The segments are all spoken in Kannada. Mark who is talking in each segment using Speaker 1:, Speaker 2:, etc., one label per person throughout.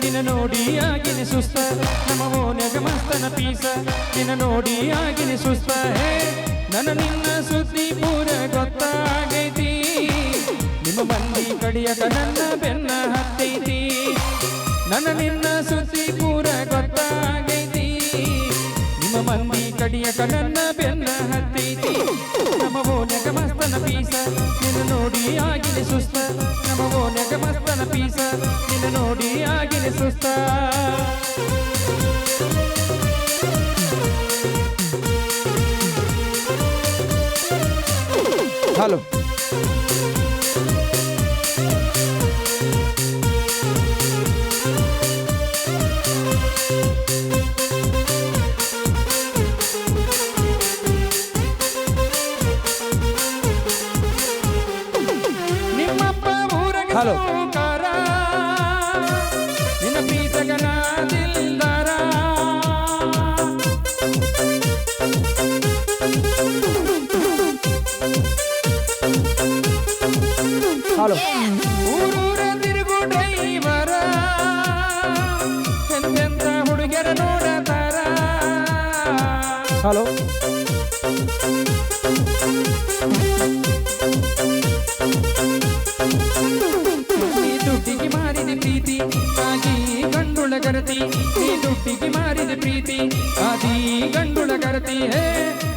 Speaker 1: ನಿನ್ನ ನೋಡಿ ಆಗಿನಿ ಸುಸ್ತ ನಮ್ಮ ಓನ್ಯಾಗ ಮಸ್ತನ ಪೀಸ ನಿನ್ನ ನೋಡಿ ಆಗಿನಿ ಸುಸ್ತ ಹೇ ನನ್ನ ನಿನ್ನ ಸುದ್ದಿ ಪೂರ ಗೊತ್ತಾಗೈತಿ ನಿಮ್ಮ ಮಂದಿ ಕಡಿಯಕ ನನ್ನ ಬೆನ್ನ ಹತ್ತೈತಿ ನನ್ನ ನಿನ್ನ ಸುದ್ದಿ ಪೂರ ಗೊತ್ತಾಗೈತಿ ನಿಮ್ಮ ಮಂದಿ ಕಡಿಯಕ ನನ್ನ ಬೆನ್ನ ಹತ್ತೈತಿ ನಮ್ಮ ಓನ್ಯಾಗ ಮಸ್ತನ ಪೀಸ ನಿನ್ನ ನೋಡಿ ಆಗಿನಿ ಸುಸ್ತ ನಮ್ಮ ಓನ್ಯಾಗ ಮಸ್ತನ ಪೀಸ ನಿನ್ನ ನೋಡಿ ಆಗಿನಿ ಸುಸ್ತ
Speaker 2: ಹಲೋ
Speaker 1: ನಿಮ್ಮಪ್ಪ ಊರಗ
Speaker 2: ಹಲೋ
Speaker 1: ನಿನ್ನ ಪ್ರೀತಗನ ದಿಲ್ದಾರ
Speaker 2: ಹಲೋ
Speaker 1: ಊರೂರ ತಿರುಗು ಡ್ರೈವರ ಎಂತೆಂತ ಹುಡುಗರ ನೋಡತಾರ
Speaker 2: ಹಲೋ
Speaker 1: ನೀ ದುಡ್ಡಿಗೆ ಮಾರಿದ ಪ್ರೀತಿ ಆಗಿ ಗಂಡುಳ ಗರತಿ ನೀ ದುಡ್ಡಿಗೆ ಮಾರಿದ ಪ್ರೀತಿ ಆದಿ ಗಂಡುಳ ಗರತಿ ಹೇ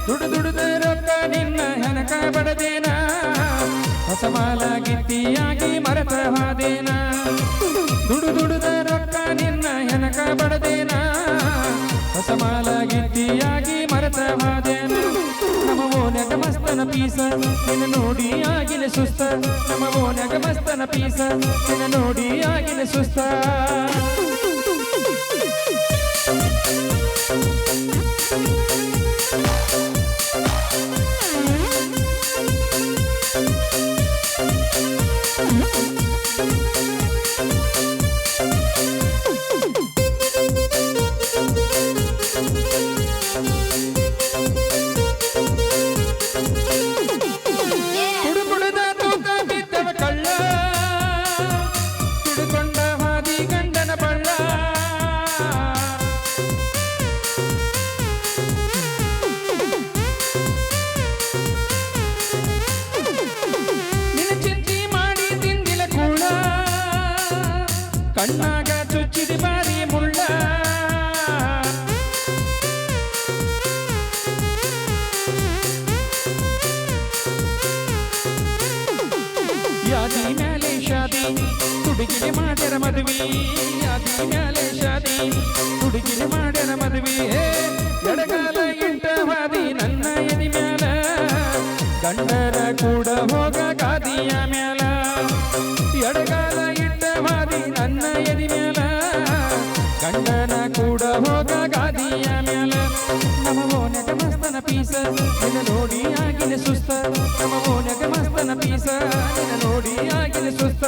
Speaker 1: ದುಡಿದ ರೊಕ್ಕ ನಿನ್ನ ಹೆನಕ ಬಡದೇನ ಹೊಸ ಮಾಲ ಗಿತ್ತಿಯಾಗಿ ಮರತ ಹಾದೇನ ದುಡಿದ ರೊಕ್ಕ ನಿನ್ನ ಹೆನಕ ಬಡದೇನ ಹೊಸ ಮಾಲ ಗಿತ್ತಿಯಾಗಿ ಮರತ ಹಾದೇನ ನಮ್ಮ ಓನ್ಯಾಗ ಮಸ್ತನ ಪೀಸ ನಿನ್ನ ನೋಡಿ ಆಗಿನ ಸುಸ್ತ ನಮ್ಮ ಓನ್ಯಾಗ ಮಸ್ತನ ಪೀಸ ನಿನ್ನ ನೋಡಿ ಆಗಿನ ಸುಸ್ತ ಕುಡುಕುಡದ ತೂಕ ಬಿದ್ದವ ಕಳ್ಳ ಕುಡುಕೊಂಡ ಹಾದಿ ಗಂಡನ ಬಳ್ಳ ನಿನ್ನ ಚಿಂತಿ ಮಾಡಿ ತಿಂದಿಲ ಕೂಳ ಕಣ್ಣಾಗ ಚುಚ್ಚಿದ ಬಾರಿ ಮುಳ್ಳ ಯಾದಿ ಮ್ಯಾಲೆ ಶಾದಿ ಹುಡುಗಿಗೆ ಮಾಡ್ಯಾರ ಮದುವೆ ಯಾದಿ ಮ್ಯಾಲೆ ಶಾದಿ ಹುಡುಗಿಗೆ ಮಾಡ್ಯಾರ ಮದುವೆ ಎಡಗಾಲ ಇಂಟ ಹಾದಿ ನನ್ನ ಎದಿ ಮ್ಯಾಲ ಗಂಡರ ಕೂಡ ಹೋಗ ಗಾದಿಯ ಮ್ಯಾಲ ಎಡಗಾಲ ಇಂಟ ಹಾದಿ ನನ್ನ ಎದಿ ಮ್ಯಾಲ ಗಂಡನ ಕೂಡ ಹೋಗ ಗಾದಿಯ ಮ್ಯಾಲ ನಮ್ಮ ಓನ್ಯಾಗ ಮಸ್ತನ ಪೀಸ ನಿನ್ನ ನೋಡಿ ಆಗಿನ ಸುಸ್ತ ನಮ್ಮ ಓನ್ಯಾಗ ಮಸ್ತನ ಪೀಸ ನಿನ್ನ ನೋಡಿ ಆಗಿನ ಸುಸ್ತ